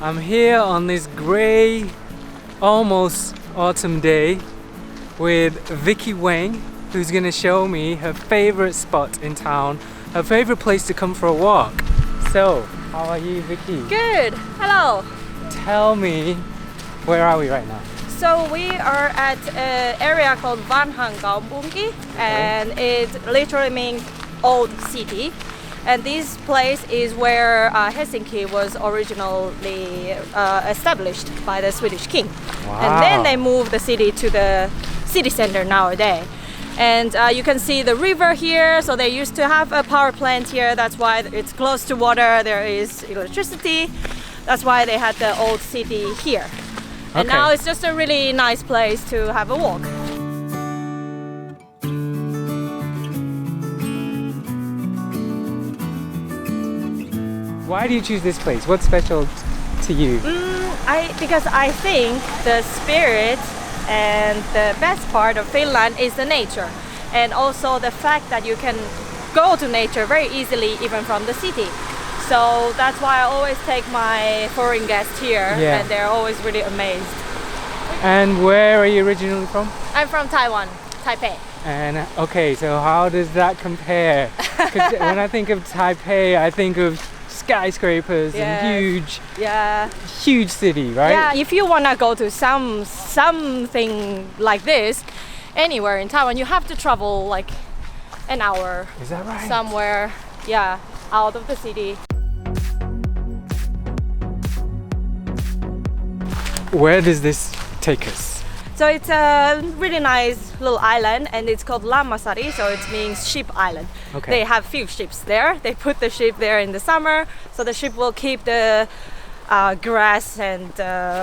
I'm here on this grey, almost autumn day with Vickie Weng, who's going to show me her favourite spot in town, her favourite place to come for a walk. So, how are you, Vickie? Good. Hello. Tell me, where are we right now? So we are at an area called Vanhan Kaupunki, and it literally means old city. And this place is where Helsinki was originally established by the Swedish king. Wow. And then they moved the city to the city center nowadays. And you can see the river here, so they used to have a power plant here. That's why it's close to water, there is electricity. That's why they had the old city here. And now it's just a really nice place to have a walk. Why do you choose this place? What's special to you? Because I think the spirit and the best part of Finland is the nature, and also the fact that you can go to nature very easily even from the city. So that's why I always take my foreign guests here, and they're always really amazed. And where are you originally from? I'm from Taiwan, Taipei. And okay, so how does that compare? Because when I think of Taipei, I think of skyscrapers and huge city, right? Yeah, if you wanna go to something like this anywhere in Taiwan, you have to travel like an hour. Is that right? Somewhere, out of the city. Where does this take us? So it's a really nice little island, and it's called Lammasaari, so it means sheep island. Okay. They have few ships there. They put the sheep there in the summer, so the sheep will keep the grass and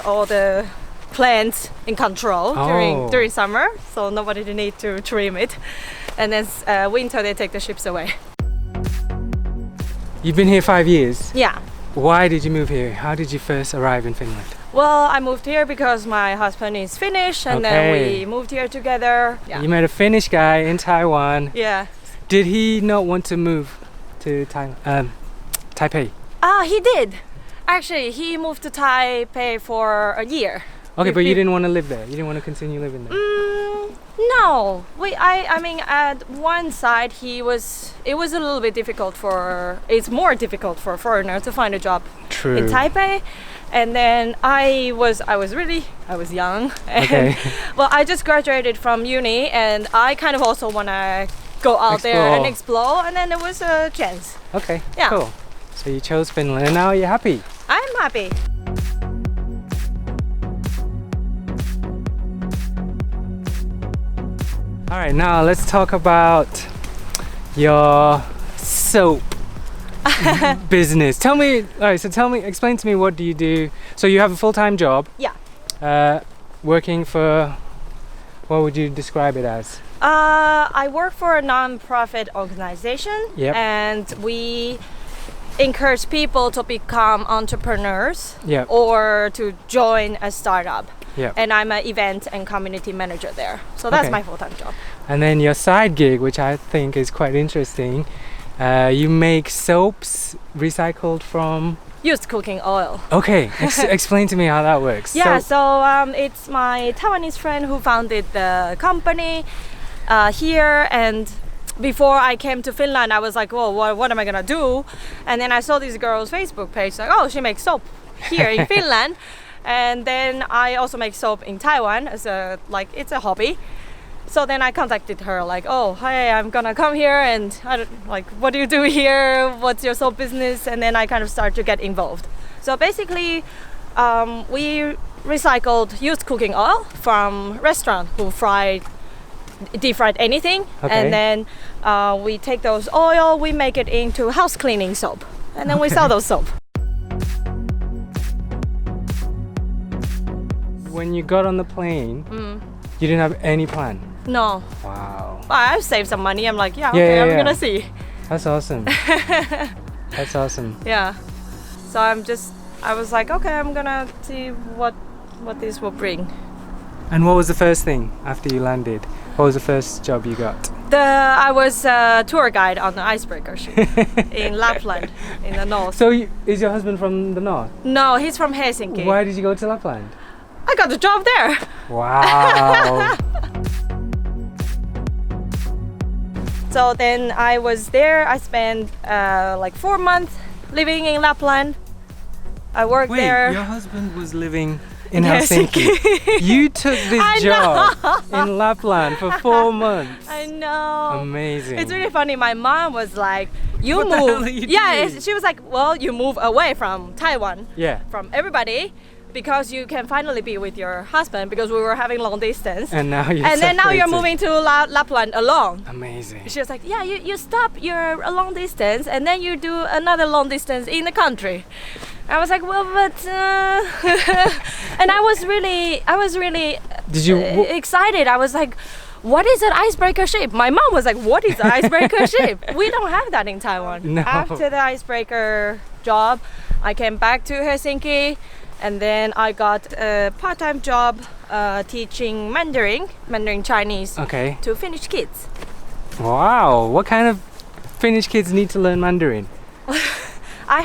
all the plants in control during summer, so nobody need to trim it. And then winter they take the ships away. You've been here 5 years? Yeah. Why did you move here? How did you first arrive in Finland? Well, I moved here because my husband is Finnish, and then we moved here together. Yeah. You met a Finnish guy in Taiwan. Yeah. Did he not want to move to Taipei? He did. Actually, he moved to Taipei for a year. Okay, but you didn't want to live there? You didn't want to continue living there? No. I mean, at one side, it was a little bit difficult it's more difficult for a foreigner to find a job in Taipei. And then I was young. And, well, I just graduated from uni, and I kind of also want to go out there and explore, and then there was a chance. Okay, cool. So you chose Finland, and now you're happy? I'm happy. All right, now let's talk about your soap business. Explain to me, what do you do? So you have a full-time job? Yeah. Working for, what would you describe it as? I work for a non-profit organization, and we encourage people to become entrepreneurs or to join a startup. And I'm an event and community manager there. So that's my full-time job. And then your side gig, which I think is quite interesting, you make soaps recycled from? Used cooking oil. Okay, explain to me how that works. So it's my Taiwanese friend who founded the company here, and before I came to Finland, I was like, well, what am I gonna do? And then I saw this girl's Facebook page, like, oh, she makes soap here in Finland. And then I also make soap in Taiwan as it's a hobby. So then I contacted her, like, oh, hi, I'm gonna come here, and what do you do here? What's your soap business? And then I kind of start to get involved. So basically, we recycled used cooking oil from restaurants who deep fried anything, and then we take those oil, we make it into house cleaning soap, and then we sell those soap. When you got on the plane, you didn't have any plan? No. Wow. I saved some money. I'm like, I'm gonna see. That's awesome. That's awesome. Yeah. So I was like, okay, I'm gonna see what this will bring. And what was the first thing after you landed? What was the first job you got? I was a tour guide on the icebreaker ship in Lapland, in the north. So is your husband from the north? No, he's from Helsinki. Why did you go to Lapland? I got the job there. Wow. So then I was there. I spent like 4 months living in Lapland. I worked there. Your husband was living in Helsinki. You took this job in Lapland for 4 months. I know. Amazing. It's really funny. My mom was like, "You What the move." hell are you Yeah, doing? she was like, "Well, you move away from Taiwan, Yeah. from everybody, because you can finally be with your husband because we were having long distance. And now you're And then now you're separated. moving to Lapland alone." Amazing. She was like, "Yeah, you stop your long distance and then you do another long distance in the country." I was like, "Well, but," and I was really Did you? excited. I was like, "What is an icebreaker ship?" My mom was like, "What is an icebreaker ship? We don't have that in Taiwan." No. After the icebreaker job, I came back to Helsinki, and then I got a part-time job teaching Mandarin Chinese Okay. to Finnish kids. Wow. What kind of Finnish kids need to learn Mandarin? I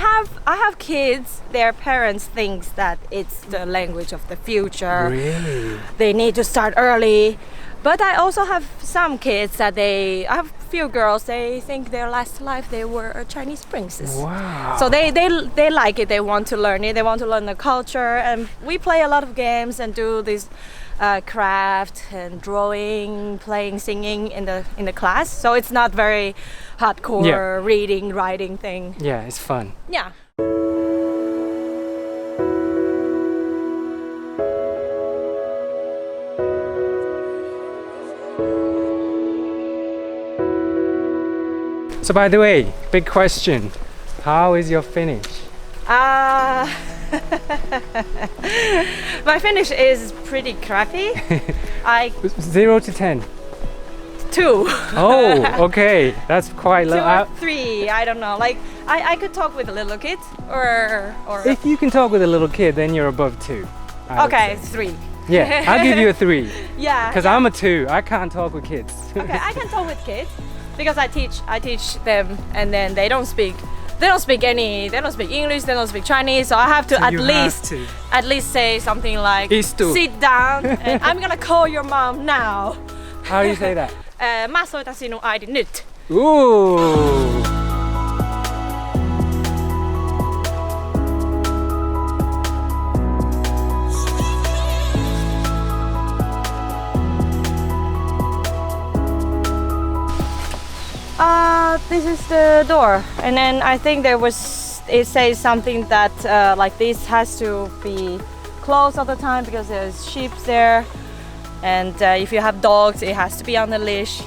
have kids. Their parents thinks that it's the language of the future. Really? They need to start early. But I also have some kids that I have few girls. They think their last life they were a Chinese princess. Wow. So they like it. They want to learn it. They want to learn the culture. And we play a lot of games and do this craft and drawing, playing, singing in the class. So it's not very hardcore reading, writing thing. Yeah, it's fun. Yeah. So by the way, big question. How is your Finnish? My Finnish is pretty crappy. 0 to 10. 2. Oh, okay. That's quite 2 low. or 3. I don't know. Like I could talk with a little kid or If you can talk with a little kid, then you're above 2. I would okay, say. 3. Yeah, I'll give you a 3. Yeah. Because I'm a 2. I can't talk with kids. Okay, I can talk with kids because I teach them, and then they don't speak English, they don't speak Chinese, so I have to So you have at least say something like Istu. sit down and I'm gonna call your mom now. How do you say that? Mä soitan sinun äidin nyt. Ooh. This is the door, and then I think it says something that like this has to be closed all the time because there's sheep there, and if you have dogs, it has to be on the leash.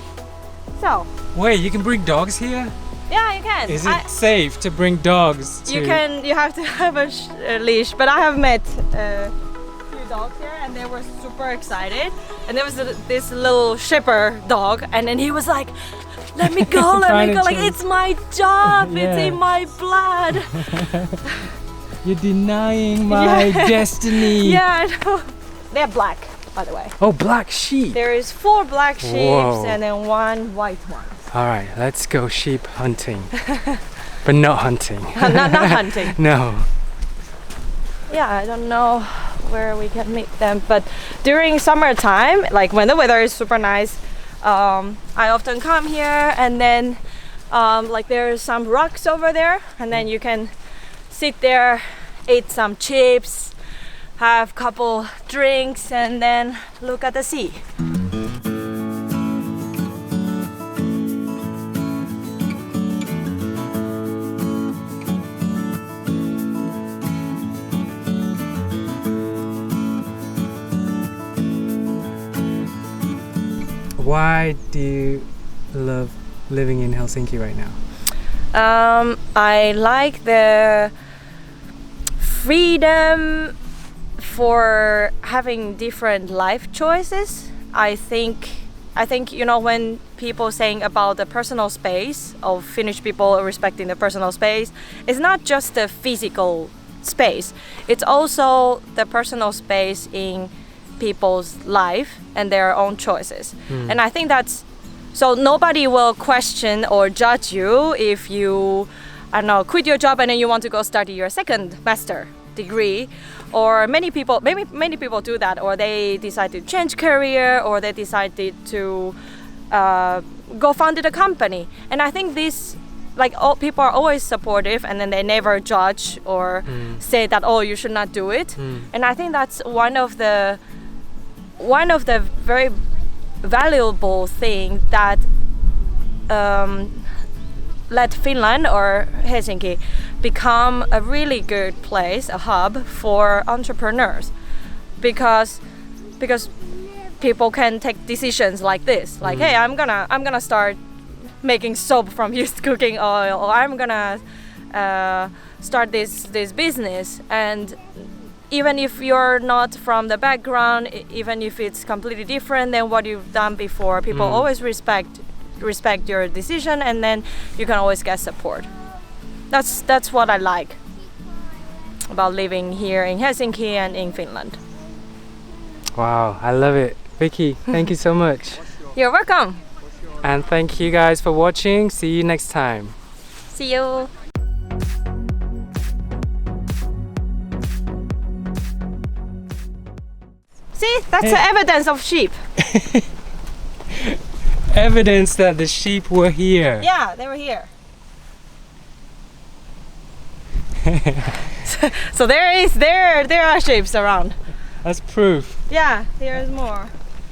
So Wait, you can bring dogs here? yeah, you can. Is it safe to bring dogs to... You have to have a leash, but I have met a few dogs here, and they were super excited. And there was this little shipper dog, and then he was like, "Let me go, let Trying me to go! Like change. it's my job, it's Yeah. in my blood." You're denying my destiny. Yeah, I know. They're black, by the way. Oh, black sheep. There is 4 black sheep Whoa. and then 1 white one. All right, let's go sheep hunting. But not hunting. not hunting. No. Yeah, I don't know where we can meet them, but during summertime, like when the weather is super nice, I often come here, and then like there's some rocks over there, and then you can sit there, eat some chips, have couple drinks, and then look at the sea. Why do you love living in Helsinki right now? I like the freedom for having different life choices. I think you know, when people saying about the personal space of Finnish people respecting the personal space, it's not just the physical space. It's also the personal space in people's life and their own choices. And I think that's so nobody will question or judge you if you, I don't know, quit your job and then you want to go study your second master degree. Or many people do that, or they decide to change career, or they decided to go founded a company. And I think this, like, all people are always supportive, and then they never judge or say that, oh, you should not do it. And I think that's one of the very valuable thing that let Finland or Helsinki become a really good place, a hub for entrepreneurs, because people can take decisions like this, like, hey, I'm gonna start making soap from used cooking oil, or I'm gonna start this business. And even if you're not from the background, even if it's completely different than what you've done before, people always respect your decision, and then you can always get support. That's what I like about living here in Helsinki and in Finland. Wow, I love it. Vickie, thank you so much. You're welcome. And thank you guys for watching. See you next time. See you. See, that's the evidence of sheep. Evidence that the sheep were here. Yeah, they were here. So there are sheep around. That's proof. Yeah, there is more.